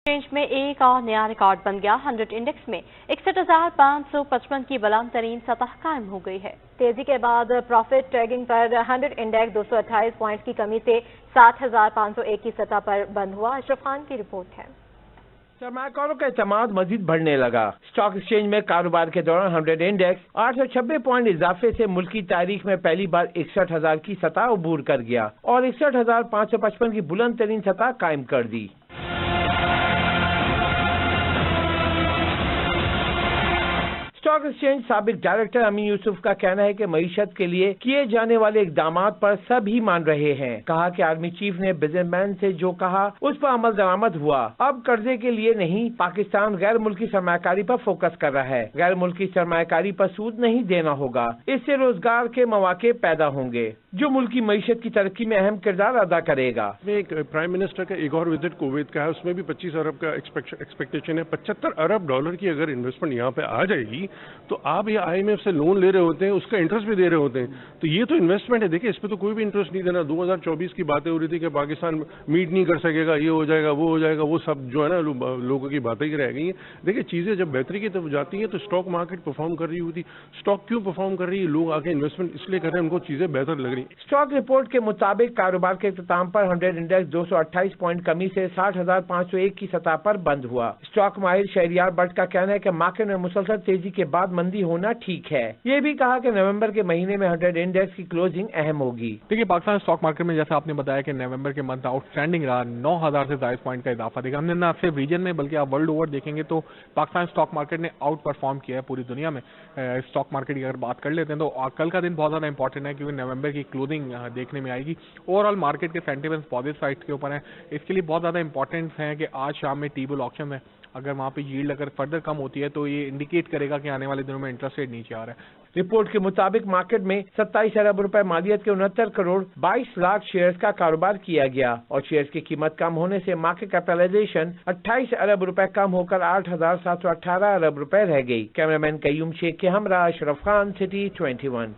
Range में एक और नया रिकॉर्ड बन गया। 100 इंडेक्स में 61,555 की बुलंद तरीन सतह कायम हो गई है। तेजी के बाद प्रॉफिट टैगिंग पर 100 इंडेक्स 228 पॉइंट की कमी से 60,501 की सतह पर बंद हुआ। अशरफ खान की रिपोर्ट है। सरमाकारों का एतमाद मजीद बढ़ने लगा। स्टॉक एक्सचेंज में कारोबार के दौरान 100 इंडेक्स 826 पॉइंट इजाफे से मुल्क की तारीख में पहली बार 61,000 की सतह अबूर कर गया और 61,555 की बुलंद तरीन सतह कायम कर दी। स्टॉक एक्सचेंज साबिक डायरेक्टर अमीन यूसुफ का कहना है कि मईशत के लिए किए जाने वाले इकदामात पर सभी मान रहे हैं। कहा कि आर्मी चीफ ने बिजनेसमैन से जो कहा उस पर अमल दरामद हुआ। अब कर्जे के लिए नहीं, पाकिस्तान गैर मुल्की सरमाकारी पर फोकस कर रहा है। गैर मुल्की सरमाकारी पर सूद नहीं देना होगा। इससे रोजगार के मौके पैदा होंगे जो मुल्क की मईशत की तरक्की में अहम किरदार अदा करेगा। प्राइम मिनिस्टर का एक और विजिट कुवैत का है, उसमें भी 25 अरब का एक्सपेक्टेशन है। 75 अरब डॉलर की अगर इन्वेस्टमेंट यहाँ पे आ जाएगी तो आप ये IMF से लोन ले रहे होते हैं, उसका इंटरेस्ट भी दे रहे होते हैं, तो ये तो इन्वेस्टमेंट है। देखिए, इस पे तो कोई भी इंटरेस्ट नहीं देना। 2024 की बातें हो रही थी कि पाकिस्तान मीट नहीं कर सकेगा, ये हो जाएगा, वो हो जाएगा, वो सब जो है ना लोगों की बातें ही रह गई हैं। देखिए, चीजें जब बेहतरी की तरफ जाती हैं तो स्टॉक मार्केट परफॉर्म कर रही होती। स्टॉक क्यों परफॉर्म कर रही है? लोग आके इन्वेस्टमेंट इसलिए कर रहे हैं, उनको चीजें बेहतर लग रही। स्टॉक रिपोर्ट के मुताबिक कारोबार के इख्तिताम पर 100 इंडेक्स 228 पॉइंट कमी से 60,501 की सतह पर बंद हुआ। स्टॉक माहिर शहरियार भट्ट का कहना है कि मार्केट में मुसलसल तेजी के बाद मंदी होना ठीक है। ये भी कहा कि नवंबर के महीने में 100 इंडेक्स की क्लोजिंग अहम होगी। देखिए, पाकिस्तान स्टॉक मार्केट में जैसे आपने बताया कि नवंबर के मंथ आउटस्टैंडिंग रहा, 9,000 से ज्यादा पॉइंट का इजाफा देखा हमने। ना सिर्फ रीजन में बल्कि आप वर्ल्ड ओवर देखेंगे तो पाकिस्तान स्टॉक मार्केट ने आउट परफॉर्म किया है पूरी दुनिया में। स्टॉक मार्केट की अगर बात कर लेते हैं तो कल का दिन बहुत ज्यादा इंपॉर्टेंट है क्योंकि नवंबर की क्लोजिंग देखने में आएगी। ओवरऑल मार्केट के सेंटिमेंट्स पॉजिटिव साइड के ऊपर है। इसके लिए बहुत ज्यादा इंपॉर्टेंट है कि आज शाम में टी-बिल ऑक्शन है। अगर वहां पे यील्ड अगर फर्दर कम होती है तो ये इंडिकेट करेगा कि आने वाले दिनों में इंटरेस्ट रेट नीचे आ रहा है। रिपोर्ट के मुताबिक मार्केट में 27 अरब रुपए मालियत के 69 करोड़ 22 लाख शेयर्स का कारोबार किया गया और शेयर्स की कीमत कम होने से मार्केट कैपिटलाइजेशन 28 अरब रुपए कम होकर 8,718 अरब रुपए रह गई। कैमरामैन कयूम शेख के हमरा अशरफ खान, सिटी 21।